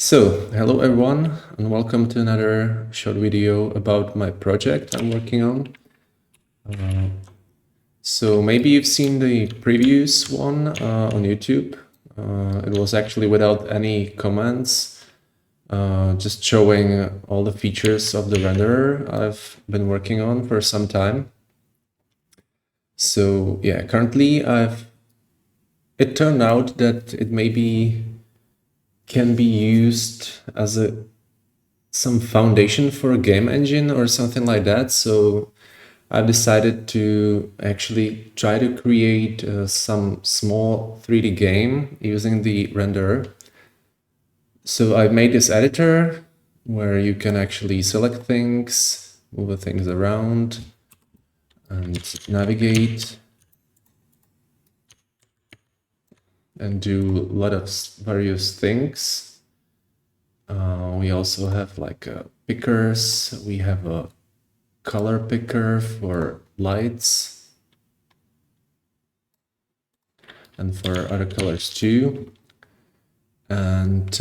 Hello everyone, and welcome to another short video about my project I'm working on. Maybe you've seen the previous one on YouTube. It was actually without any comments, just showing all the features of the renderer I've been working on for some time. Currently it turned out that it maybe can be used as some foundation for a game engine or something like that. So I've decided to actually try to create some small 3D game using the renderer. So I've made this editor where you can actually select things, move the things around, and navigate, and do a lot of various things. We also have like pickers. We have a color picker for lights and for other colors too. And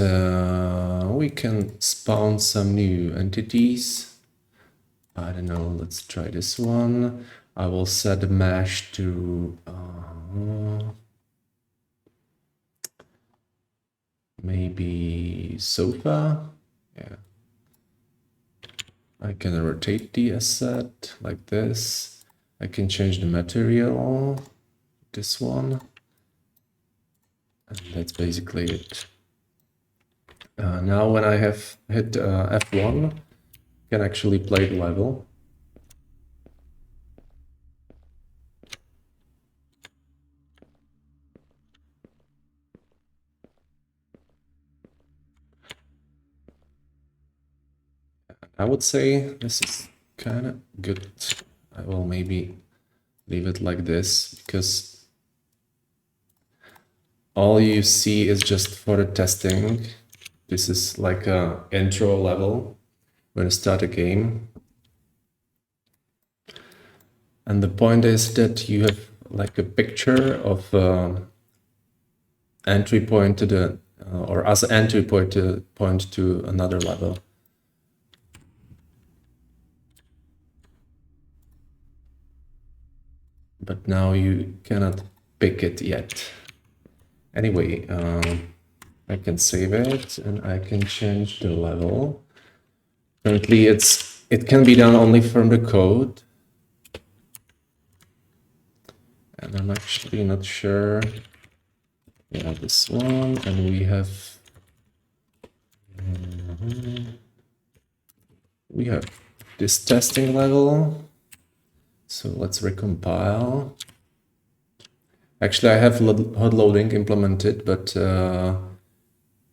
we can spawn some new entities. I don't know, let's try this one. I will set the mesh to maybe sofa. Yeah. I can rotate the asset like this. I can change the material, this one. And that's basically it. Now when I have hit F1, I can actually play the level. I would say this is kind of good. I will maybe leave it like this because all you see is just for the testing. This is like a intro level when you start a game. And the point is that you have like a picture of entry point to the, or as an entry point to another level. But now you cannot pick it yet. Anyway, I can save it and I can change the level. Currently it can be done only from the code. And I'm actually not sure. Yeah, this one, and we have this testing level. So let's recompile. Actually, I have hot loading implemented, but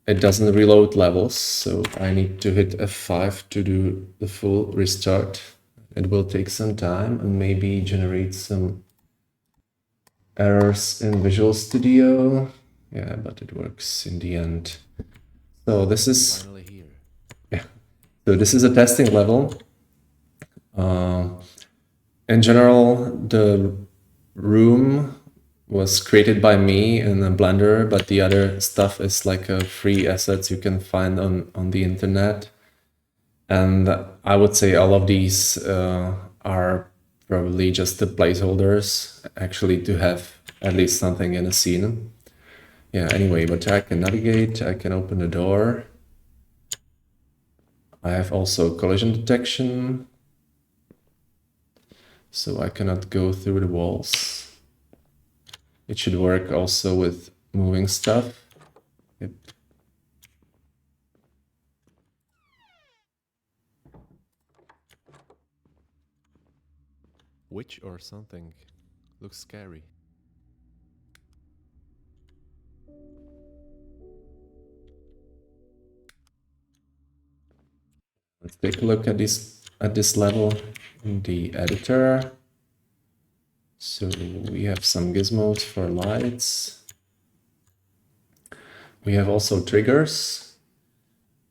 it doesn't reload levels, so I need to hit F5 to do the full restart. It will take some time and maybe generate some errors in Visual Studio. Yeah, but it works in the end. So this is finally here. Yeah. So this is a testing level. In general, the room was created by me in a Blender, but the other stuff is like free assets you can find on the internet. And I would say all of these are probably just the placeholders, actually, to have at least something in a scene. Yeah, anyway, but I can navigate, I can open the door. I have also collision detection, so I cannot go through the walls. It should work also with moving stuff. Yep. Witch or something. Looks scary. Let's take a look at this level in the editor. So we have some gizmos for lights. We have also triggers.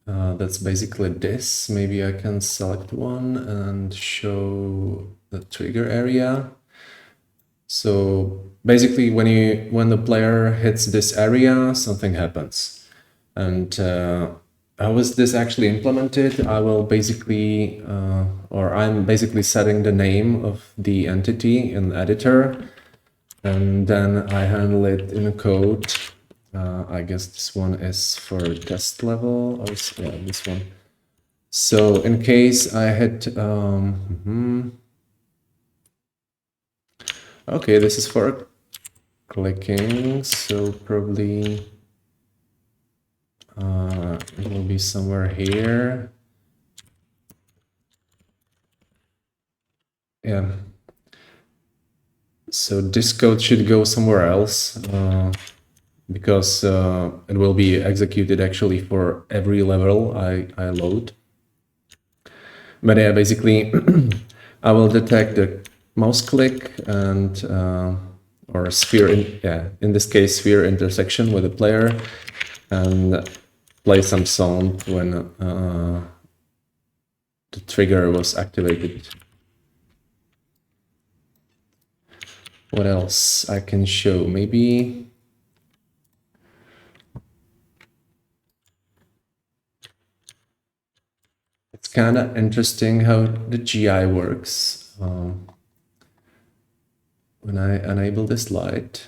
That's basically this. Maybe I can select one and show the trigger area. So basically when the player hits this area, something happens. And how is this actually implemented? I will basically, or I'm basically setting the name of the entity in the editor, and then I handle it in a code. I guess this one is for test level, or yeah, this one. So in case I had, okay, this is for clicking, so probably it will be somewhere here. Yeah. So this code should go somewhere else because it will be executed actually for every level I load. But yeah, basically I will detect the mouse click and or sphere, in this case sphere intersection with the player, and play some sound when the trigger was activated. What else I can show? Maybe it's kind of interesting how the GI works. When I enable this light,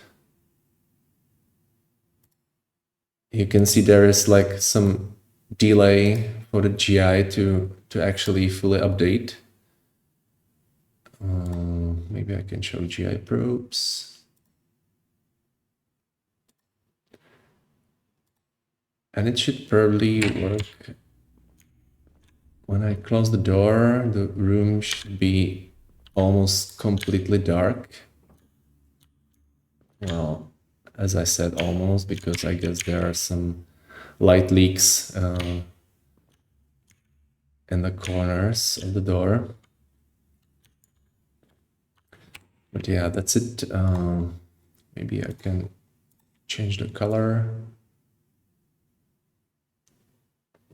you can see there is like some delay for the GI to actually fully update. Maybe I can show GI probes. And it should probably work. When I close the door, the room should be almost completely dark. Well, as I said, almost, because I guess there are some light leaks in the corners of the door. But yeah, that's it. Maybe I can change the color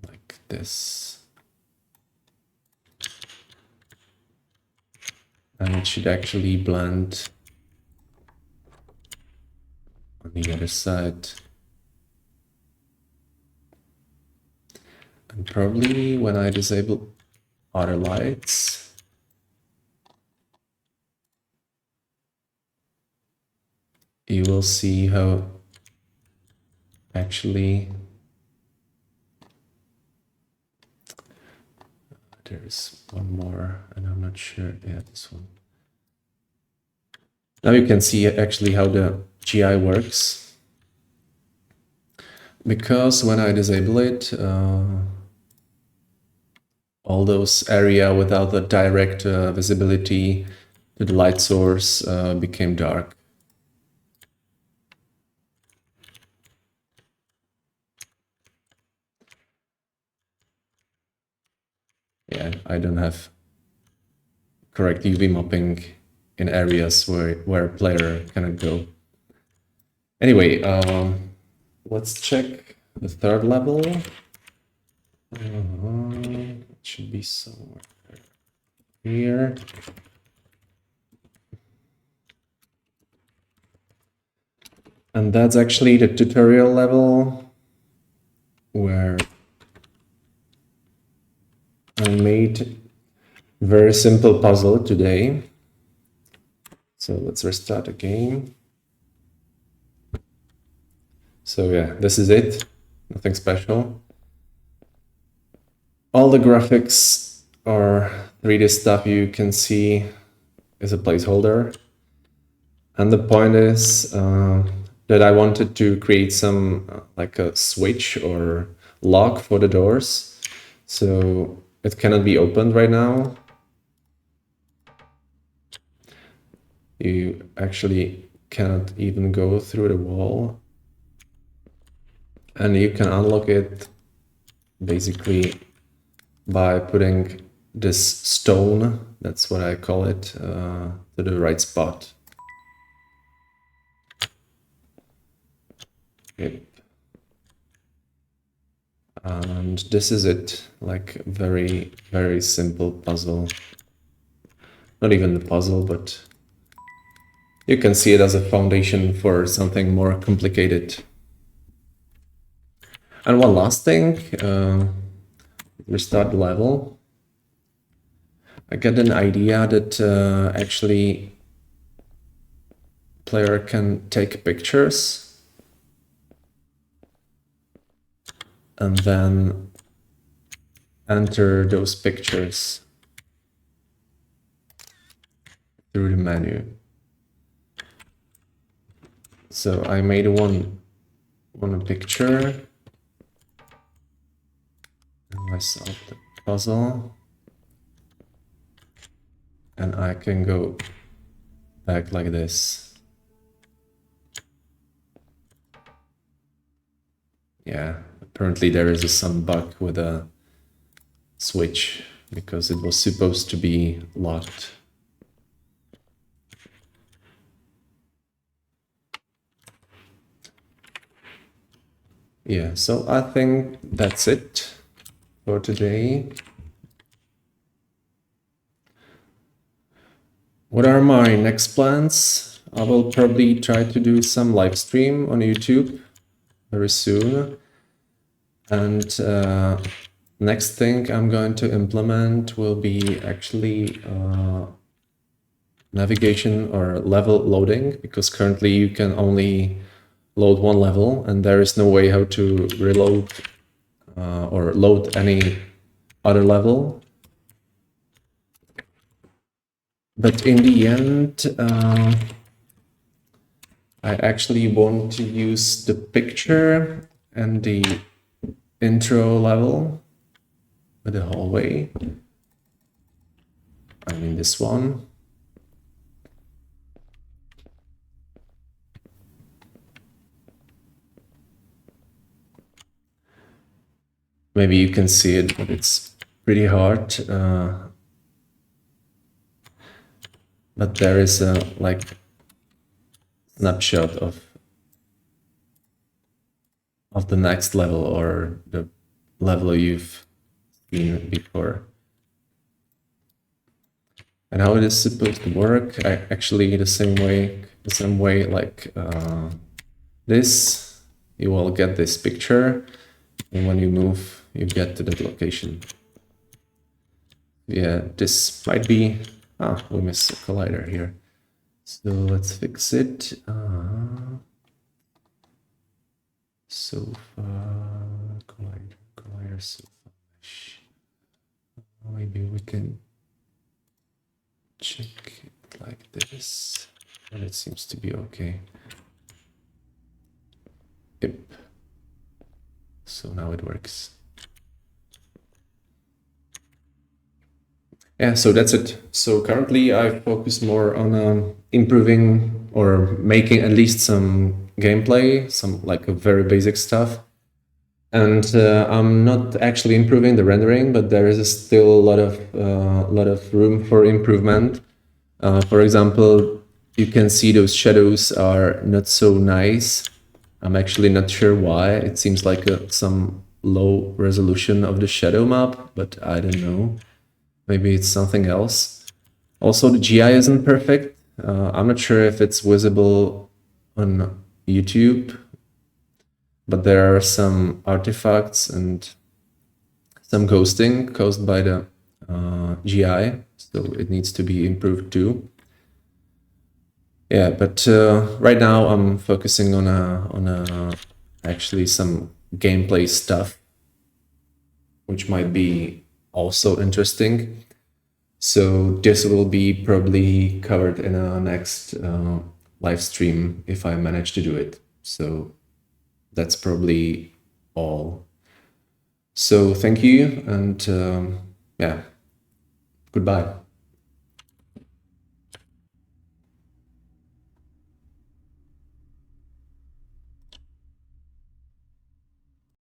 like this. And it should actually blend on the other side. And probably when I disable other lights, you will see how actually there's one more, and I'm not sure. Yeah, this one. Now you can see actually how the GI works. Because when I disable it, all those area without the direct visibility to the light source became dark. Yeah, I don't have correct UV mapping in areas where a player cannot go. Anyway, let's check the third level. It should be somewhere here. And that's actually the tutorial level where I made a very simple puzzle today. So let's restart the game. So yeah, this is it. Nothing special. All the graphics or 3D stuff you can see is a placeholder. And the point is that I wanted to create some like a switch or lock for the doors. So it cannot be opened right now. You actually cannot even go through the wall. And you can unlock it basically by putting this stone, that's what I call it, to the right spot. Yep. And this is it, like very, very simple puzzle. Not even the puzzle, but you can see it as a foundation for something more complicated. And one last thing, restart the level. I get an idea that actually player can take pictures and then enter those pictures through the menu. So I made one picture and I solved the puzzle, and I can go back like this. Yeah, apparently there is some bug with a switch because it was supposed to be locked. Yeah, so I think that's it for today. What are my next plans? I will probably try to do some live stream on YouTube very soon. And next thing I'm going to implement will be actually navigation or level loading, because currently you can only load one level and there is no way how to reload or load any other level. But in the end, I actually want to use the picture and the intro level with the hallway. I mean this one. Maybe you can see it, but it's pretty hard. But there is a like snapshot of the next level or the level you've seen before. And how it is supposed to work, actually the same way like this, you will get this picture, and when you move, you get to that location. Yeah, this might be, we missed a collider here. So let's fix it. So far, collider so far. Maybe we can check it like this, and it seems to be okay. Yep. So now it works. Yeah, so that's it. So currently I focus more on improving or making at least some gameplay, some like a very basic stuff. And I'm not actually improving the rendering, but there is still a lot of room for improvement. For example, you can see those shadows are not so nice. I'm actually not sure why. It seems like some low resolution of the shadow map, but I don't know. Maybe it's something else. Also, the GI isn't perfect. I'm not sure if it's visible on YouTube, but there are some artifacts and some ghosting caused by the GI, so it needs to be improved too. Yeah, but right now I'm focusing on actually some gameplay stuff, which might be also interesting. So this will be probably covered in a next live stream if I manage to do it. So that's probably all. So thank you, and yeah, goodbye.